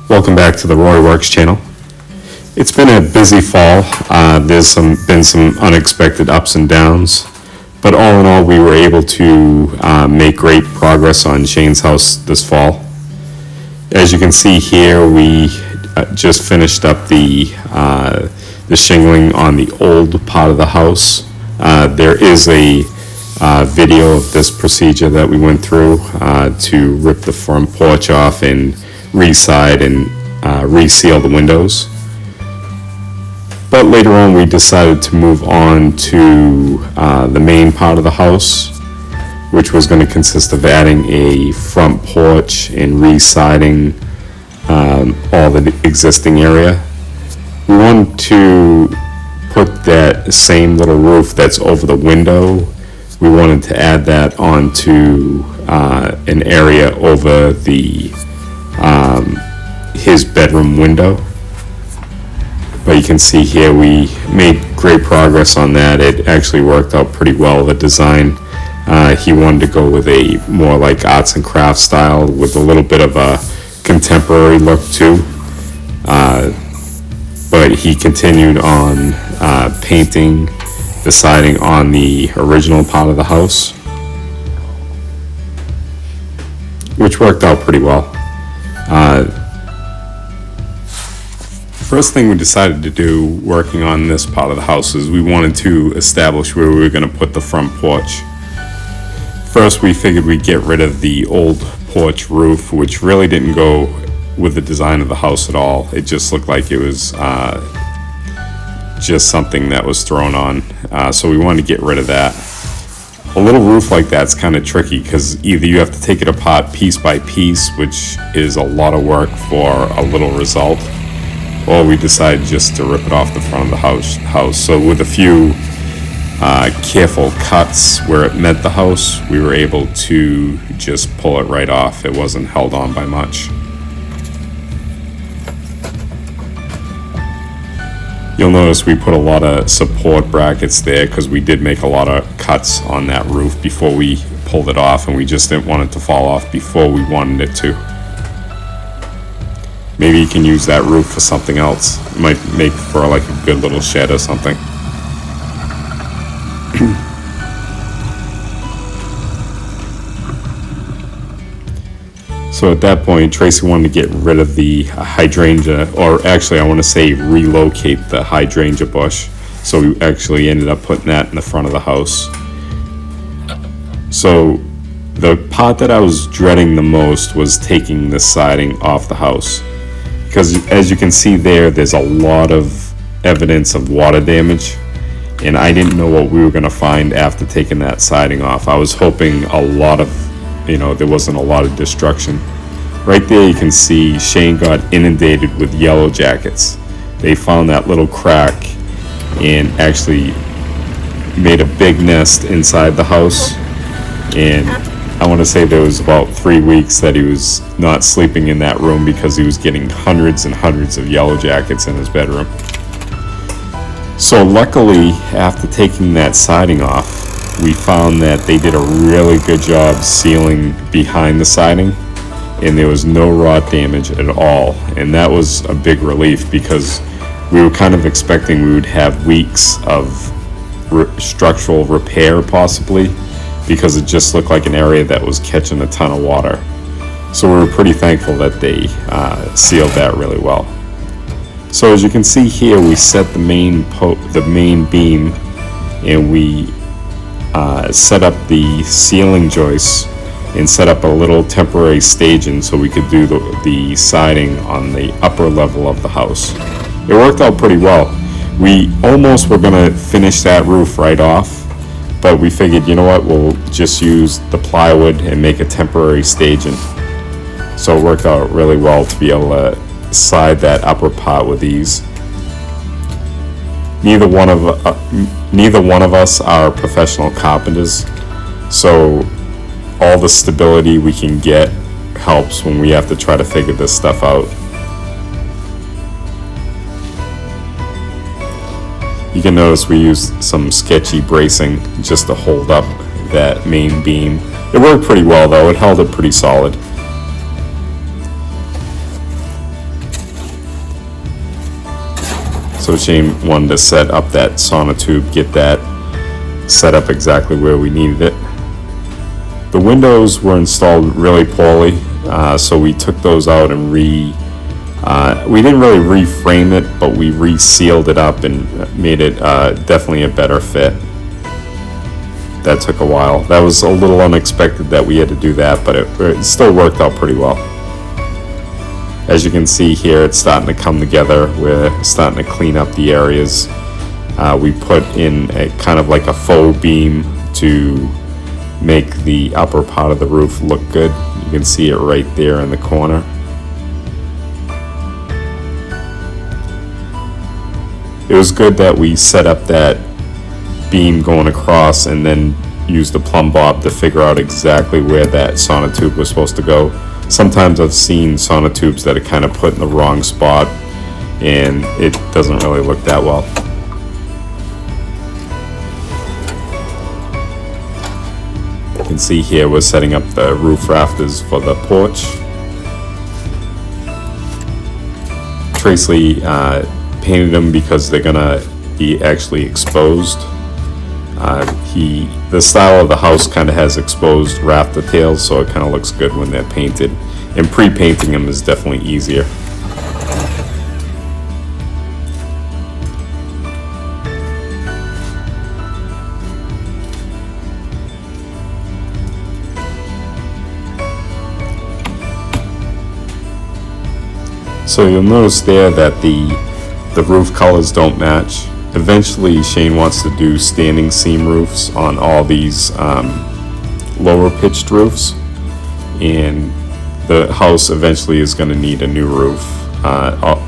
Welcome back to the Roy Works channel. It's been a busy fall. There's been some unexpected ups and downs, but all in all, we were able to make great progress on Shane's house this fall. As you can see here, we just finished up the shingling on the old part of the house. There is a video of this procedure that we went through to rip the front porch off and re-side and reseal the windows. But later on we decided to move on to the main part of the house, which was going to consist of adding a front porch and re-siding all the existing area. We wanted to put that same little roof that's over the window. We wanted to add that onto an area over the his bedroom window. But you can see here we made great progress on that. It actually worked out pretty well, the design. He wanted to go with a more like arts and crafts style with a little bit of a contemporary look too. But he continued on painting the siding on the original part of the house, which worked out pretty well. First thing we decided to do working on this part of the house is we wanted to establish where we were going to put the front porch. First, we figured we'd get rid of the old porch roof, which really didn't go with the design of the house at all. It just looked like it was just something that was thrown on. So we wanted to get rid of that. A little roof like that's kind of tricky because either you have to take it apart piece by piece, which is a lot of work for a little result, or we decided just to rip it off the front of the house. So with a few careful cuts where it met the house, we were able to just pull it right off. It wasn't held on by much. You'll notice we put a lot of support brackets there because we did make a lot of cuts on that roof before we pulled it off, and we just didn't want it to fall off before we wanted it to. Maybe you can use that roof for something else. It might make for like a good little shed or something. So at that point, Tracy wanted to get rid of the hydrangea, or actually I want to say relocate the hydrangea bush. So we actually ended up putting that in the front of the house. So the part that I was dreading the most was taking the siding off the house. Because as you can see there's a lot of evidence of water damage, and I didn't know what we were going to find after taking that siding off. I was hoping there wasn't a lot of destruction. Right there you can see Shane got inundated with yellow jackets. They found that little crack and actually made a big nest inside the house, and I want to say there was about 3 weeks that he was not sleeping in that room because he was getting hundreds and hundreds of yellow jackets in his bedroom. So luckily, after taking that siding off, we found that they did a really good job sealing behind the siding, and there was no rot damage at all. And that was a big relief because we were kind of expecting we would have weeks of structural repair possibly, because it just looked like an area that was catching a ton of water. So we were pretty thankful that they sealed that really well. So as you can see here, we set the main beam, and we set up the ceiling joists and set up a little temporary staging so we could do the siding on the upper level of the house. It worked out pretty well. We almost were going to finish that roof right off, but we figured, you know what, we'll just use the plywood and make a temporary staging. So it worked out really well to be able to side that upper part with ease. Neither one of us are professional carpenters, so all the stability we can get helps when we have to try to figure this stuff out. You can notice we used some sketchy bracing just to hold up that main beam. It worked pretty well though, it held it pretty solid. So Shane wanted to set up that sonotube, get that set up exactly where we needed it. The windows were installed really poorly, so we took those out and we didn't really reframe it, but we resealed it up and made it definitely a better fit. That took a while. That was a little unexpected that we had to do that, but it still worked out pretty well. As you can see here, it's starting to come together. We're starting to clean up the areas. We put in a kind of like a faux beam to make the upper part of the roof look good. You can see it right there in the corner. It was good that we set up that beam going across and then used the plumb bob to figure out exactly where that sonotube was supposed to go. Sometimes I've seen sonotubes that are kind of put in the wrong spot and it doesn't really look that well. You can see here we're setting up the roof rafters for the porch. Tracy painted them because they're gonna be actually exposed. The style of the house kind of has exposed rafter tails, so it kind of looks good when they're painted. And pre-painting them is definitely easier. So you'll notice there that the roof colors don't match. Eventually Shane wants to do standing seam roofs on all these lower pitched roofs, and the house eventually is going to need a new roof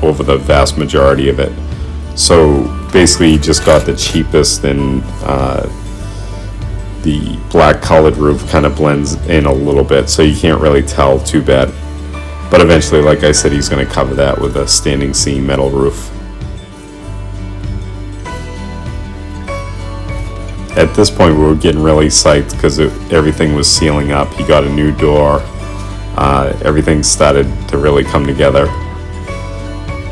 over the vast majority of it. So basically he just got the cheapest, and the black colored roof kind of blends in a little bit, so you can't really tell too bad. But eventually, like I said, he's going to cover that with a standing seam metal roof. At this point, we were getting really psyched because everything was sealing up. He got a new door. Everything started to really come together.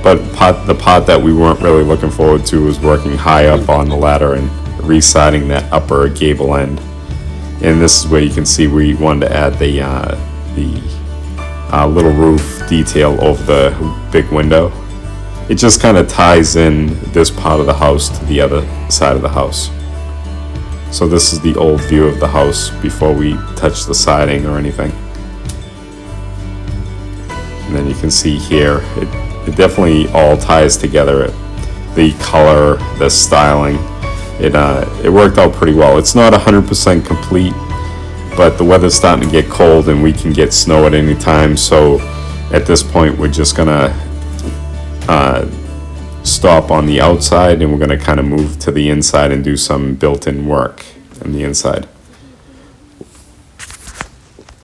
But the part that we weren't really looking forward to was working high up on the ladder and re-siding that upper gable end. And this is where you can see we wanted to add the little roof detail over the big window. It just kind of ties in this part of the house to the other side of the house. So this is the old view of the house before we touch the siding or anything. And then you can see here, it definitely all ties together. The color, the styling, it worked out pretty well. It's not 100% complete, but the weather's starting to get cold and we can get snow at any time. So at this point, we're just gonna stop on the outside, and we're gonna kind of move to the inside and do some built-in work on the inside.